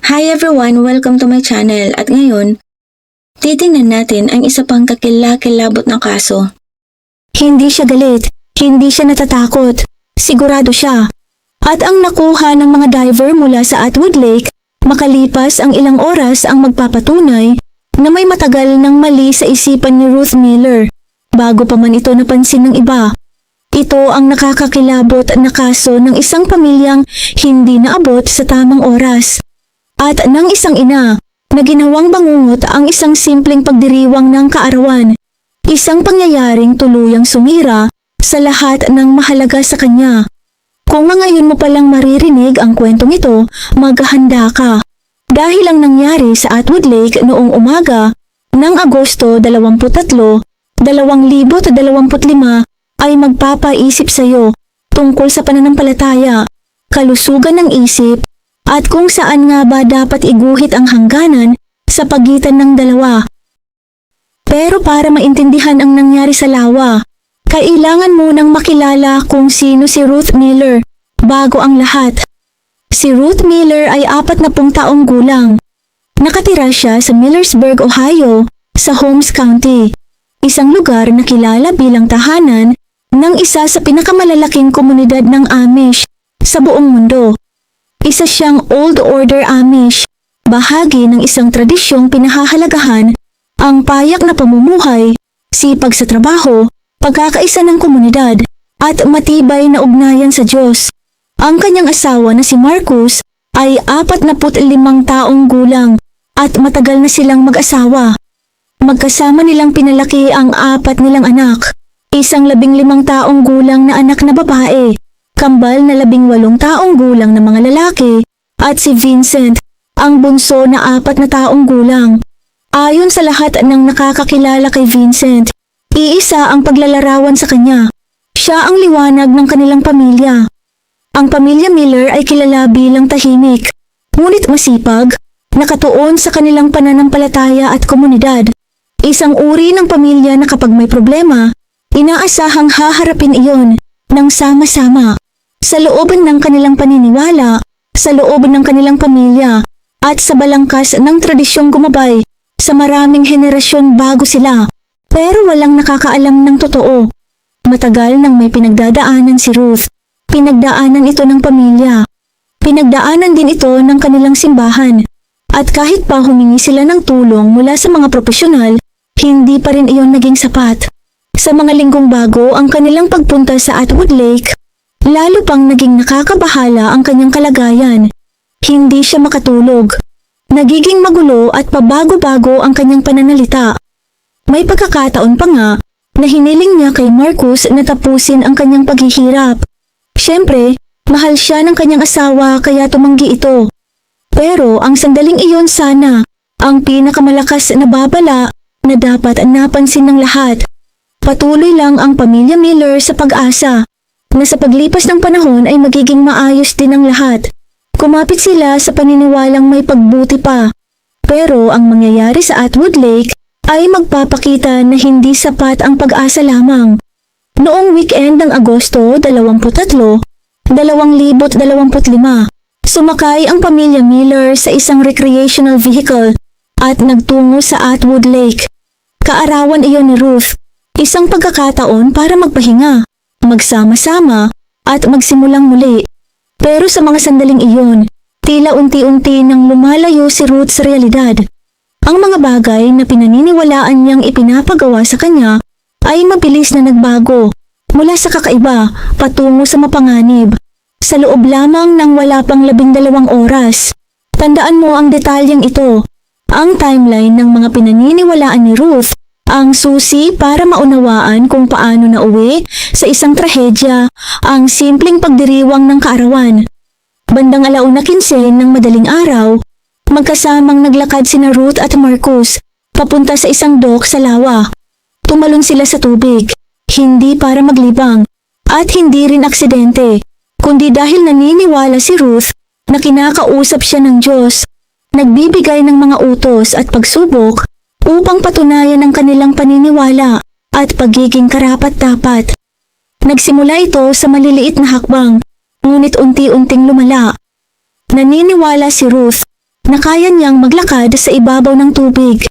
Hi everyone! Welcome to my channel at ngayon, titingnan natin ang isa pang kakilakilabot na kaso. Hindi siya galit, hindi siya natatakot, sigurado siya. At ang nakuha ng mga diver mula sa Atwood Lake, makalipas ang ilang oras ang magpapatunay na may matagal ng mali sa isipan ni Ruth Miller, bago pa man ito napansin ng iba. Ito ang nakakakilabot na kaso ng isang pamilyang hindi naabot sa tamang oras. At ng isang ina na ginawang bangungot ang isang simpleng pagdiriwang ng kaarawan, isang pangyayaring tuluyang sumira sa lahat ng mahalaga sa kanya. Kung ngayon mo palang maririnig ang kwentong ito, maghahanda ka. Dahil ang nangyari sa Atwood Lake noong umaga ng Agosto 23, 2025 ay magpapaisip sa iyo tungkol sa pananampalataya, kalusugan ng isip, at kung saan nga ba dapat iguhit ang hangganan sa pagitan ng dalawa. Pero para maintindihan ang nangyari sa lawa, kailangan munang makilala kung sino si Ruth Miller bago ang lahat. Si Ruth Miller ay 40 taong gulang. Nakatira siya sa Millersburg, Ohio, sa Holmes County, isang lugar na kilala bilang tahanan ng isa sa pinakamalalaking komunidad ng Amish sa buong mundo. Isa siyang Old Order Amish, bahagi ng isang tradisyong pinahahalagahan ang payak na pamumuhay, sipag sa trabaho, pagkakaisa ng komunidad, at matibay na ugnayan sa Diyos. Ang kanyang asawa na si Marcus ay 45 taong gulang at matagal na silang mag-asawa. Magkasama nilang pinalaki ang 4 nilang anak, isang 15 taong gulang na anak na babae, kambal na 18 taong gulang na mga lalaki, at si Vincent, ang bunso na 4 na taong gulang. Ayon sa lahat ng nakakakilala kay Vincent, iisa ang paglalarawan sa kanya. Siya ang liwanag ng kanilang pamilya. Ang pamilya Miller ay kilala bilang tahimik, ngunit masipag, nakatuon sa kanilang pananampalataya at komunidad. Isang uri ng pamilya na kapag may problema, inaasahang haharapin iyon ng sama-sama. Sa loob ng kanilang paniniwala, sa loob ng kanilang pamilya, at sa balangkas ng tradisyong gumabay sa maraming henerasyon bago sila. Pero walang nakakaalam ng totoo. Matagal nang may pinagdadaanan si Ruth. Pinagdaanan ito ng pamilya. Pinagdaanan din ito ng kanilang simbahan. At kahit pa humingi sila ng tulong mula sa mga profesional, hindi pa rin iyon naging sapat. Sa mga linggong bago ang kanilang pagpunta sa Atwood Lake, lalo pang naging nakakabahala ang kanyang kalagayan. Hindi siya makatulog. Nagiging magulo at pabago-bago ang kanyang pananalita. May pagkakataon pa nga na hiniling niya kay Marcus na tapusin ang kanyang paghihirap. Siyempre, mahal siya ng kanyang asawa kaya tumanggi ito. Pero ang sandaling iyon sana ang pinakamalakas na babala na dapat napansin ng lahat. Patuloy lang ang pamilya Miller sa pag-asa na sa paglipas ng panahon ay magiging maayos din ang lahat. Kumapit sila sa paniniwalang may pagbuti pa. Pero ang mangyayari sa Atwood Lake ay magpapakita na hindi sapat ang pag-asa lamang. Noong weekend ng Agosto 23, 2025, sumakay ang pamilya Miller sa isang recreational vehicle at nagtungo sa Atwood Lake. Kaarawan iyon ni Ruth, isang pagkakataon para magpahinga, magsama-sama, at magsimulang muli. Pero sa mga sandaling iyon, tila unti-unti nang lumalayo si Ruth sa realidad. Ang mga bagay na pinaniniwalaan niyang ipinapagawa sa kanya ay mabilis na nagbago, mula sa kakaiba patungo sa mapanganib. Sa loob lamang ng wala pang 12 oras. Tandaan mo ang detalyeng ito. Ang timeline ng mga pinaniniwalaan ni Ruth, ang susi para maunawaan kung paano nauwi sa isang trahedya ang simpleng pagdiriwang ng kaarawan. Bandang 1:15 ng madaling araw, magkasamang naglakad sina Ruth at Marcus papunta sa isang dock sa lawa. Tumalon sila sa tubig, hindi para maglibang at hindi rin aksidente, kundi dahil naniniwala si Ruth na kinakausap siya ng Diyos, nagbibigay ng mga utos at pagsubok upang patunayan ang kanilang paniniwala at pagiging karapat-dapat. Nagsimula ito sa maliliit na hakbang, ngunit unti-unting lumala. Naniniwala si Ruth na kaya niyang maglakad sa ibabaw ng tubig.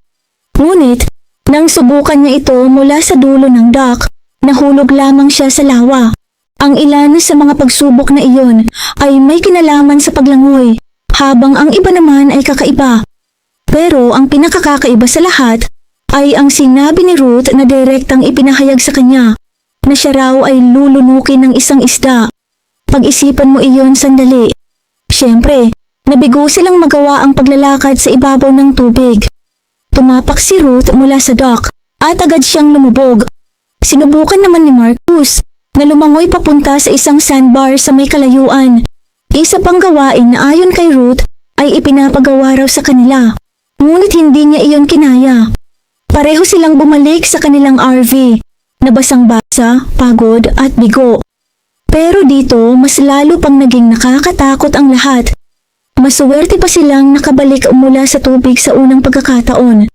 Ngunit, nang subukan niya ito mula sa dulo ng dock, nahulog lamang siya sa lawa. Ang ilan sa mga pagsubok na iyon ay may kinalaman sa paglangoy, habang ang iba naman ay kakaiba. Pero ang pinakakakaiba sa lahat ay ang sinabi ni Ruth na direktang ipinahayag sa kanya na siya raw ay lulunukin ng isang isda. Pag-isipan mo iyon sandali. Siyempre, nabigo silang magawa ang paglalakad sa ibabaw ng tubig. Tumapak si Ruth mula sa dock at agad siyang lumubog. Sinubukan naman ni Marcus na lumangoy papunta sa isang sandbar sa may kalayuan. Isa pang gawain na ayon kay Ruth ay ipinapagawa raw sa kanila. Ngunit hindi niya iyon kinaya. Pareho silang bumalik sa kanilang RV, na basang-basa, pagod at bigo. Pero dito, mas lalo pang naging nakakatakot ang lahat. Masuwerte pa silang nakabalik mula sa tubig sa unang pagkakataon.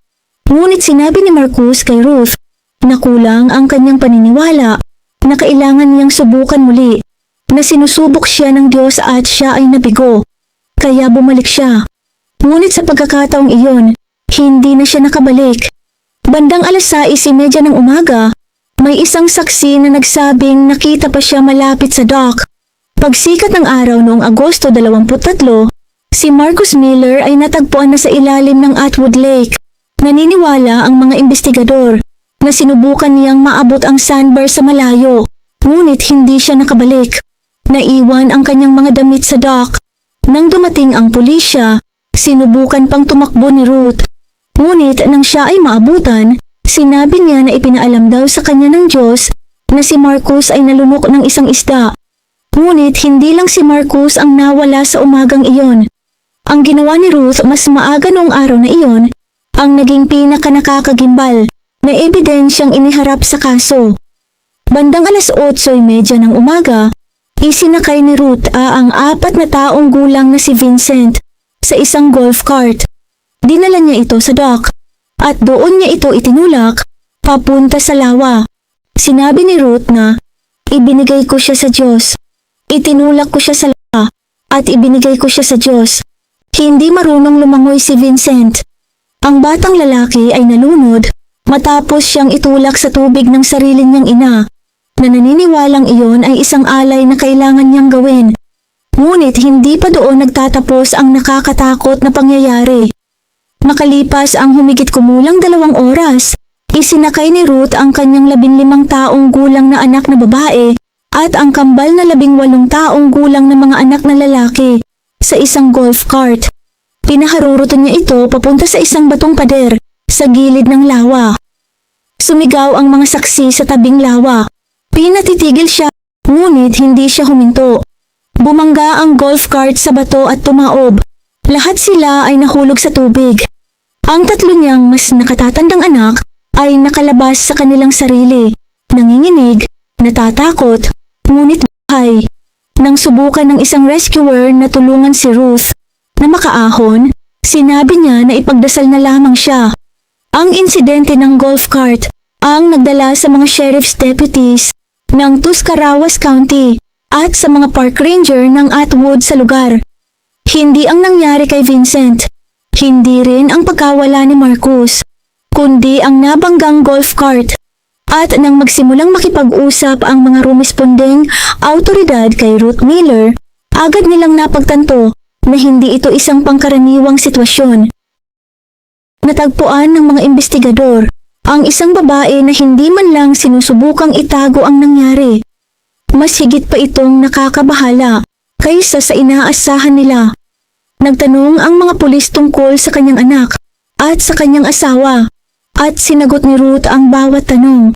Ngunit sinabi ni Marcus kay Ruth na kulang ang kanyang paniniwala na kailangan niyang subukan muli, na sinusubok siya ng Diyos at siya ay nabigo. Kaya bumalik siya. Ngunit sa pagkakataong iyon, hindi na siya nakabalik. Bandang 6:30 ng umaga, may isang saksi na nagsabing nakita pa siya malapit sa dock. Pagsikat ng araw noong Agosto 23, si Marcus Miller ay natagpuan na sa ilalim ng Atwood Lake. Naniniwala ang mga investigador na sinubukan niyang maabot ang sandbar sa malayo, ngunit hindi siya nakabalik. Naiwan ang kanyang mga damit sa dock. Nang dumating ang pulisya, sinubukan pang tumakbo ni Ruth. Ngunit nang siya ay maabutan, sinabi niya na ipinaalam daw sa kanya ng Diyos na si Marcus ay nalunok ng isang isda. Ngunit hindi lang si Marcus ang nawala sa umagang iyon. Ang ginawa ni Ruth mas maaga noong araw na iyon ang naging pinaka-nakakagimbal na ebidensyang iniharap sa kaso. Bandang 8:30 ng umaga, isinakay ni Ruth ang 4 na taong gulang na si Vincent sa isang golf cart. Dinala niya ito sa dock at doon niya ito itinulak papunta sa lawa. Sinabi ni Ruth na, "Ibinigay ko siya sa Diyos. Itinulak ko siya sa lawa at ibinigay ko siya sa Diyos." Hindi marunong lumangoy si Vincent. Ang batang lalaki ay nalunod matapos siyang itulak sa tubig ng sarili niyang ina, na naniniwalang iyon ay isang alay na kailangan niyang gawin. Ngunit hindi pa doon nagtatapos ang nakakatakot na pangyayari. Makalipas ang humigit kumulang 2 oras, isinakay ni Ruth ang kanyang 15 taong gulang na anak na babae at ang kambal na 18 taong gulang na mga anak na lalaki sa isang golf cart. Pinaharurutan niya ito papunta sa isang batong pader sa gilid ng lawa. Sumigaw ang mga saksi sa tabing lawa. Pinatitigil siya, ngunit hindi siya huminto. Bumangga ang golf cart sa bato at tumaob. Lahat sila ay nahulog sa tubig. Ang 3 niyang mas nakatatandang anak ay nakalabas sa kanilang sarili, nanginginig, natatakot, ngunit buhay. Nang subukan ng isang rescuer na tulungan si Ruth na makaahon, sinabi niya na ipagdasal na lamang siya. Ang insidente ng golf cart ang nagdala sa mga sheriff's deputies ng Tuscarawas County at sa mga park ranger ng Atwood sa lugar. Hindi ang nangyari kay Vincent, hindi rin ang pagkawala ni Marcus, kundi ang nabanggang golf cart. At nang magsimulang makipag-usap ang mga rumespondeng autoridad kay Ruth Miller, agad nilang napagtanto na hindi ito isang pangkaraniwang sitwasyon. Natagpuan ng mga investigador ang isang babae na hindi man lang sinusubukang itago ang nangyari. Mas higit pa itong nakakabahala kaysa sa inaasahan nila. Nagtanong ang mga pulis tungkol sa kanyang anak at sa kanyang asawa at sinagot ni Ruth ang bawat tanong.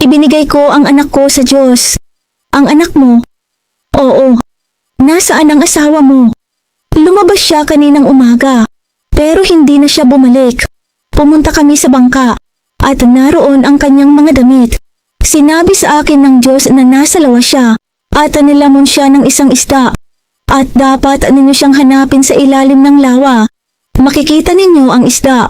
"Ibinigay ko ang anak ko sa Diyos." "Ang anak mo?" "Oo." "Nasaan ang asawa mo?" "Lumabas siya kaninang umaga, pero hindi na siya bumalik. Pumunta kami sa bangka at naroon ang kanyang mga damit. Sinabi sa akin ng Diyos na nasa lawa siya at nilamon siya ng isang isda at dapat ninyo siyang hanapin sa ilalim ng lawa. Makikita ninyo ang isda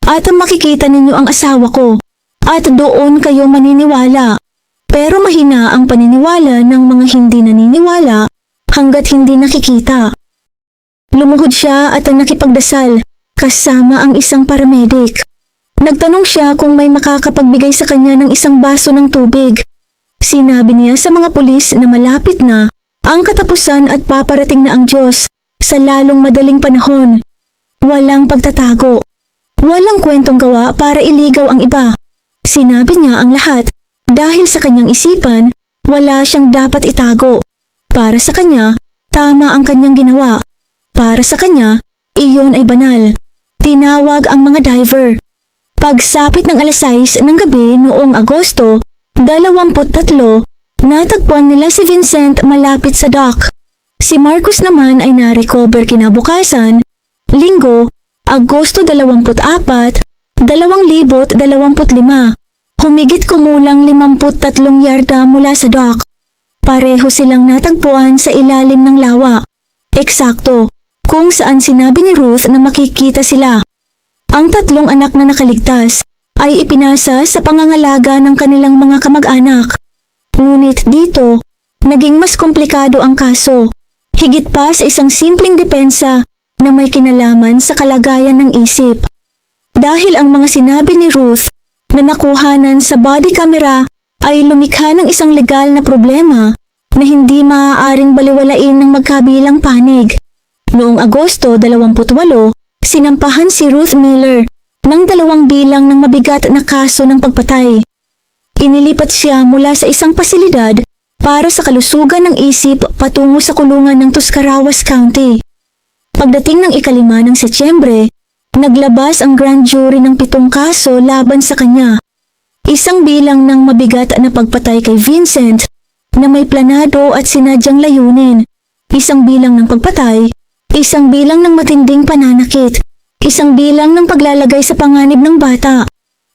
at makikita ninyo ang asawa ko at doon kayo maniniwala." Pero mahina ang paniniwala ng mga hindi naniniwala hanggat hindi nakikita. Lumuhod siya at nakipagdasal kasama ang isang paramedic. Nagtanong siya kung may makakapagbigay sa kanya ng isang baso ng tubig. Sinabi niya sa mga pulis na malapit na ang katapusan at paparating na ang Diyos sa lalong madaling panahon. Walang pagtatago. Walang kwentong gawa para iligaw ang iba. Sinabi niya ang lahat dahil sa kanyang isipan, wala siyang dapat itago. Para sa kanya, tama ang kanyang ginawa. Para sa kanya, iyon ay banal. Tinawag ang mga diver. Pagsapit ng 6:00 ng gabi noong Agosto, 23, natagpuan nila si Vincent malapit sa dock. Si Marcus naman ay na-recover kinabukasan, Linggo, Agosto 24, 2025. Humigit kumulang 53 yarda mula sa dock. Pareho silang natagpuan sa ilalim ng lawa. Eksakto, kung saan sinabi ni Ruth na makikita sila. Ang 3 anak na nakaligtas ay ipinasa sa pangangalaga ng kanilang mga kamag-anak. Ngunit dito, naging mas komplikado ang kaso, higit pa sa isang simpleng depensa na may kinalaman sa kalagayan ng isip. Dahil ang mga sinabi ni Ruth na nakuhanan sa body camera ay lumikha ng isang legal na problema na hindi maaaring baliwalain ng magkabilang panig. Noong Agosto 28, sinampahan si Ruth Miller ng 2 bilang ng mabigat na kaso ng pagpatay. Inilipat siya mula sa isang pasilidad para sa kalusugan ng isip patungo sa kulungan ng Tuscarawas County. Pagdating ng 5 ng Setyembre, naglabas ang grand jury ng 7 kaso laban sa kanya. Isang bilang ng mabigat na pagpatay kay Vincent na may planado at sinadyang layunin, isang bilang ng pagpatay, isang bilang ng matinding pananakit, isang bilang ng paglalagay sa panganib ng bata,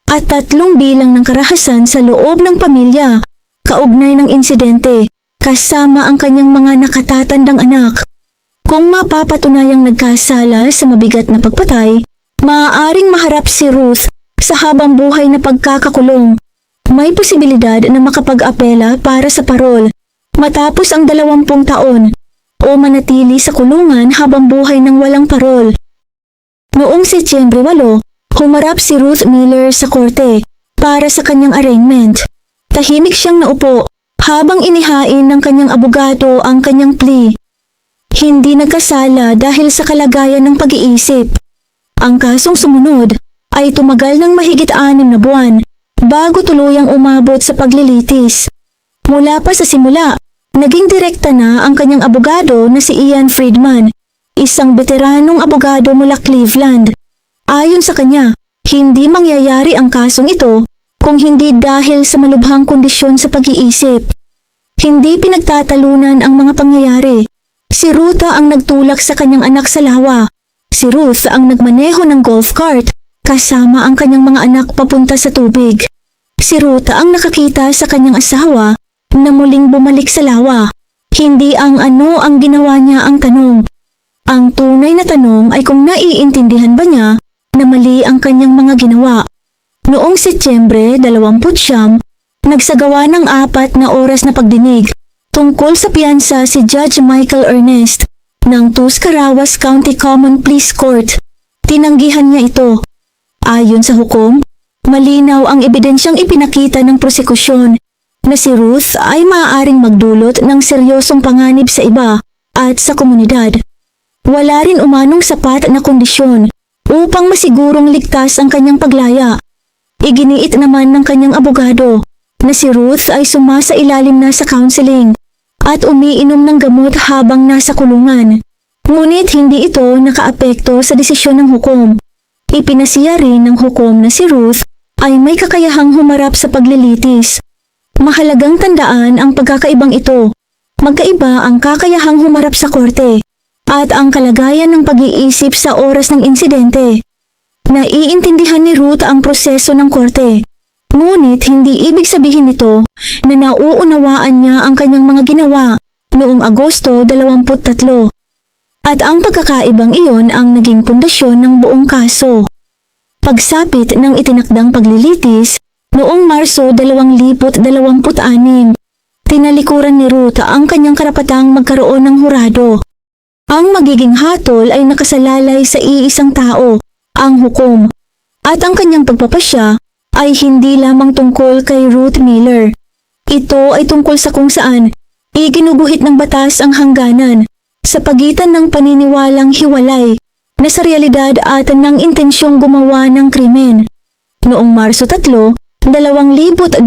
at 3 bilang ng karahasan sa loob ng pamilya, kaugnay ng insidente, kasama ang kanyang mga nakatatandang anak. Kung mapapatunayang nagkasala sa mabigat na pagpatay, maaaring maharap si Ruth sa habang buhay na pagkakakulong. May posibilidad na makapag-apela para sa parol matapos ang 20 taon o manatili sa kulungan habang buhay ng walang parol. Noong Setyembre 8, humarap si Ruth Miller sa korte para sa kanyang arraignment. Tahimik siyang naupo habang inihain ng kanyang abogado ang kanyang plea. Hindi nagkasala dahil sa kalagayan ng pag-iisip. Ang kasong sumunod ay tumagal ng mahigit 6 na buwan bago tuluyang umabot sa paglilitis. Mula pa sa simula, naging direkta na ang kanyang abogado na si Ian Friedman, isang veteranong abogado mula Cleveland. Ayon sa kanya, hindi mangyayari ang kasong ito kung hindi dahil sa malubhang kondisyon sa pag-iisip. Hindi pinagtatalunan ang mga pangyayari. Si Ruta ang nagtulak sa kanyang anak sa lawa. Si Ruth ang nagmaneho ng golf cart kasama ang kanyang mga anak papunta sa tubig. Si Ruta ang nakakita sa kanyang asawa na muling bumalik sa lawa. Hindi ang ano ang ginawa niya ang tanong. Ang tunay na tanong ay kung naiintindihan ba niya na mali ang kanyang mga ginawa. Noong Setyembre 29, nagsagawa ng 4 na oras na pagdinig tungkol sa piyansa si Judge Michael Ernest ng Tuscarawas County Common Pleas Court. Tinanggihan niya ito. Ayon sa hukom, malinaw ang ebidensyang ipinakita ng prosekusyon na si Ruth ay maaaring magdulot ng seryosong panganib sa iba at sa komunidad. Wala rin umanong sapat na kondisyon upang masigurong ligtas ang kanyang paglaya. Iginiit naman ng kanyang abogado na si Ruth ay sumasailalim na sa counseling at umiinom ng gamot habang nasa kulungan. Ngunit hindi ito nakaapekto sa desisyon ng hukom. Ipinasiya rin ng hukom na si Ruth ay may kakayahang humarap sa paglilitis. Mahalagang tandaan ang pagkakaibang ito. Magkaiba ang kakayahang humarap sa korte at ang kalagayan ng pag-iisip sa oras ng insidente. Naiintindihan ni Ruth ang proseso ng korte. Ngunit hindi ibig sabihin nito na nauunawaan niya ang kanyang mga ginawa noong Agosto 23. At ang pagkakaibang iyon ang naging pundasyon ng buong kaso. Pagsapit ng itinakdang paglilitis noong Marso 2026, tinalikuran ni Ruth ang kanyang karapatang magkaroon ng hurado. Ang magiging hatol ay nakasalalay sa iisang tao, ang hukom. At ang kanyang pagpapasya ay hindi lamang tungkol kay Ruth Miller. Ito ay tungkol sa kung saan iginuguhit ng batas ang hangganan sa pagitan ng paniniwalang hiwalay na sa realidad at ng intensyong gumawa ng krimen. Noong Marso 3, 2026,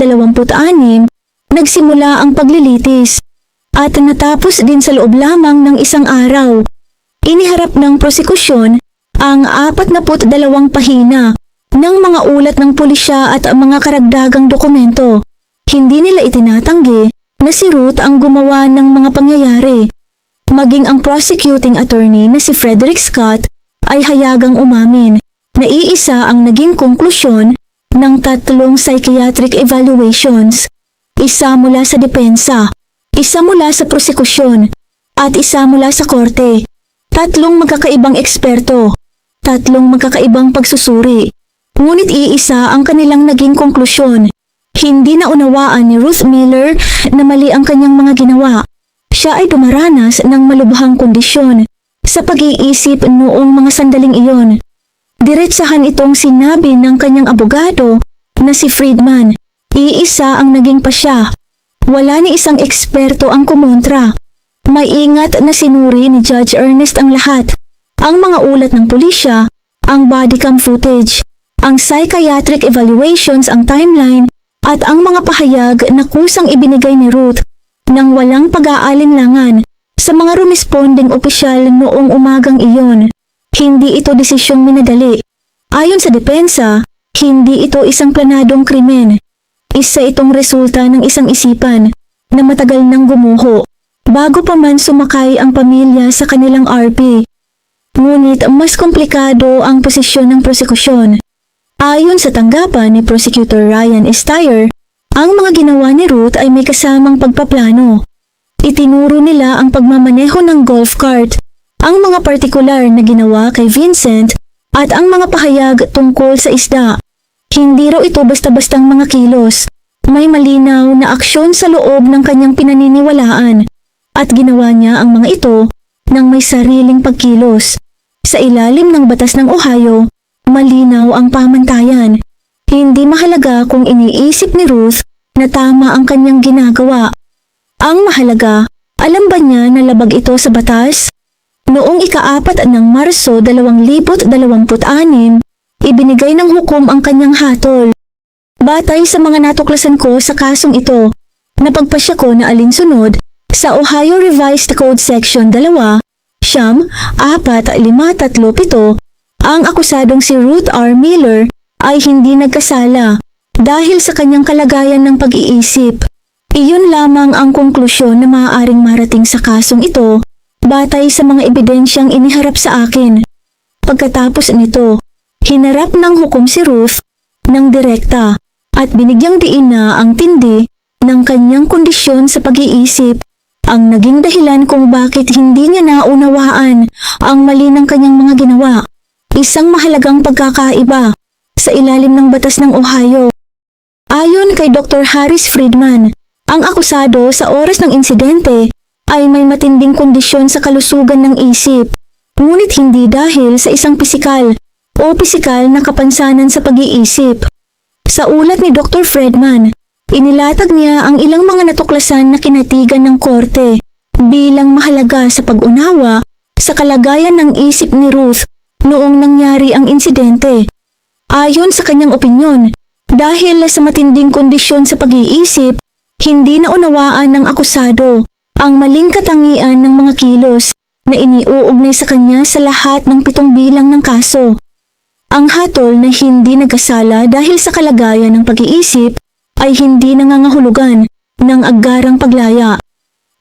nagsimula ang paglilitis at natapos din sa loob lamang ng isang araw. Iniharap ng prosekusyon ang 42 pahina ng mga ulat ng pulisya at ang mga karagdagang dokumento. Hindi nila itinatanggi na si Ruth ang gumawa ng mga pangyayari. Maging ang prosecuting attorney na si Frederick Scott ay hayagang umamin na iisa ang naging konklusyon ng 3 psychiatric evaluations. Isa mula sa depensa, isa mula sa prosekusyon, at isa mula sa korte. 3 magkakaibang eksperto, 3 magkakaibang pagsusuri. Ngunit iisa ang kanilang naging konklusyon. Hindi na unawaan ni Ruth Miller na mali ang kanyang mga ginawa. Siya ay dumaranas ng malubhang kondisyon sa pag-iisip noong mga sandaling iyon. Diretsahan itong sinabi ng kanyang abogado na si Friedman. Iisa ang naging pasya. Wala ni isang eksperto ang kumontra. Maingat na sinuri ni Judge Ernest ang lahat. Ang mga ulat ng pulisya, ang body cam footage, ang psychiatric evaluations, ang timeline, at ang mga pahayag na kusang ibinigay ni Ruth nang walang pag-aalinlangan sa mga rumesponding opisyal noong umagang iyon. Hindi ito desisyong minadali. Ayon sa depensa, hindi ito isang planadong krimen. Isa itong resulta ng isang isipan na matagal nang gumuho bago pa man sumakay ang pamilya sa kanilang RP. Ngunit mas komplikado ang posisyon ng prosekusyon. Ayon sa tanggapan ni Prosecutor Ryan Steyer, ang mga ginawa ni Ruth ay may kasamang pagpaplano. Itinuro nila ang pagmamaneho ng golf cart, ang mga partikular na ginawa kay Vincent, at ang mga pahayag tungkol sa isda. Hindi raw ito basta-bastang mga kilos. May malinaw na aksyon sa loob ng kanyang pinaniniwalaan, at ginawa niya ang mga ito nang may sariling pagkilos. Sa ilalim ng batas ng Ohio, malinaw ang pamantayan. Hindi mahalaga kung iniisip ni Ruth na tama ang kanyang ginagawa. Ang mahalaga, alam ba niya na labag ito sa batas? Noong ika-4 ng Marso 2026, ibinigay ng hukom ang kanyang hatol. Batay sa mga natuklasan ko sa kasong ito, napagpasya ko na alinsunod sa Ohio Revised Code Section 2, Siyam, 4, 5, 3, 7, ang akusadong si Ruth R. Miller ay hindi nagkasala dahil sa kanyang kalagayan ng pag-iisip. Iyon lamang ang konklusyon na maaaring marating sa kasong ito batay sa mga ebidensyang iniharap sa akin. Pagkatapos nito, hinarap ng hukom si Ruth ng direkta at binigyang diin na ang tindi ng kanyang kondisyon sa pag-iisip, ang naging dahilan kung bakit hindi niya naunawaan ang mali ng kanyang mga ginawa. Isang mahalagang pagkakaiba sa ilalim ng batas ng Ohio. Ayon kay Dr. Harris Friedman, ang akusado sa oras ng insidente ay may matinding kondisyon sa kalusugan ng isip, ngunit hindi dahil sa isang pisikal na kapansanan sa pag-iisip. Sa ulat ni Dr. Friedman, inilatag niya ang ilang mga natuklasan na kinatigan ng korte bilang mahalaga sa pag-unawa sa kalagayan ng isip ni Ruth noong nangyari ang insidente. Ayon sa kanyang opinyon, dahil sa matinding kondisyon sa pag-iisip, hindi na unawaan ng akusado ang maling katangian ng mga kilos na iniuugnay sa kanya sa lahat ng 7 bilang ng kaso. Ang hatol na hindi nagkasala dahil sa kalagayan ng pag-iisip ay hindi nangangahulugan ng agarang paglaya.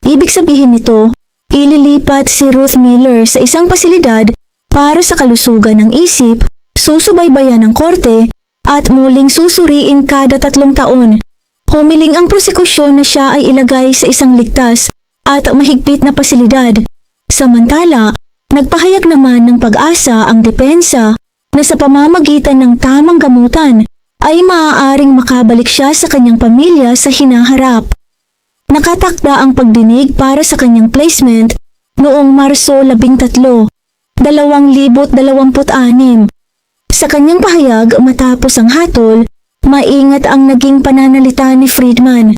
Ibig sabihin nito, ililipat si Ruth Miller sa isang pasilidad para sa kalusugan ng isip, susubaybayan ng korte, at muling susuriin kada 3 taon. Humiling ang prosekusyon na siya ay ilagay sa isang ligtas at mahigpit na pasilidad. Samantala, nagpahayag naman ng pag-asa ang depensa na sa pamamagitan ng tamang gamutan ay maaaring makabalik siya sa kanyang pamilya sa hinaharap. Nakatakda ang pagdinig para sa kanyang placement noong Marso 13, 2026. Sa kanyang pahayag matapos ang hatol, maingat ang naging pananalita ni Friedman.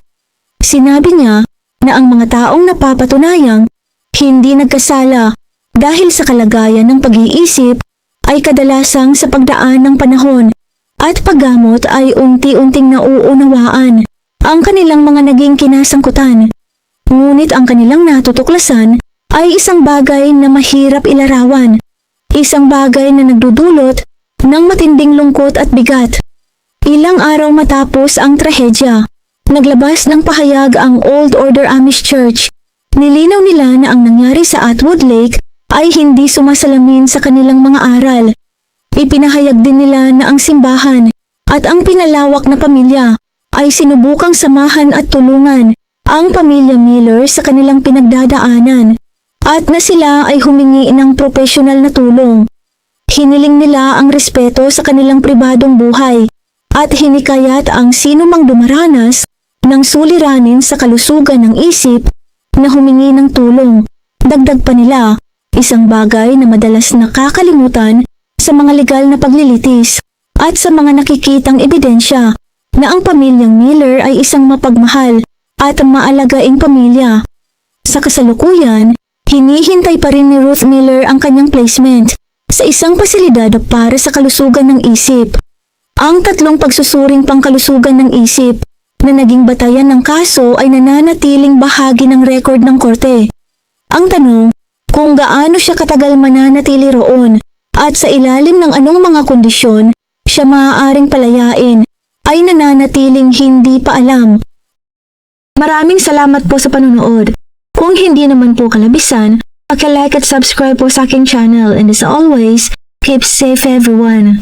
Sinabi niya na ang mga taong napapatunayang hindi nagkasala dahil sa kalagayan ng pag-iisip ay kadalasang sa pagdaan ng panahon at paggamot ay unti-unting nauunawaan ang kanilang mga naging kinasangkutan. Ngunit ang kanilang natutuklasan ay isang bagay na mahirap ilarawan, isang bagay na nagdudulot ng matinding lungkot at bigat. Ilang araw matapos ang trahedya, naglabas ng pahayag ang Old Order Amish Church. Nilinaw nila na ang nangyari sa Atwood Lake ay hindi sumasalamin sa kanilang mga aral. Ipinahayag din nila na ang simbahan at ang pinalawak na pamilya ay sinubukang samahan at tulungan ang pamilya Miller sa kanilang pinagdadaanan at na sila ay humingi ng profesional na tulong. Hiniling nila ang respeto sa kanilang pribadong buhay at hinikayat ang sino mang dumaranas ng suliranin sa kalusugan ng isip na humingi ng tulong. Dagdag pa nila, isang bagay na madalas nakakalimutan sa mga legal na paglilitis at sa mga nakikitang ebidensya na ang pamilyang Miller ay isang mapagmahal at maalagaing pamilya. Sa kasalukuyan, hinihintay pa rin ni Ruth Miller ang kanyang placement sa isang pasilidad para sa kalusugan ng isip. Ang 3 pagsusuring pangkalusugan ng isip na naging batayan ng kaso ay nananatiling bahagi ng record ng korte. Ang tanong, kung gaano siya katagal mananatili roon at sa ilalim ng anong mga kondisyon siya maaaring palayain, ay nananatiling hindi pa alam. Maraming salamat po sa panunood. Kung hindi naman po kalabisan, paki-like at subscribe po sa aking channel, and as always, keep safe everyone.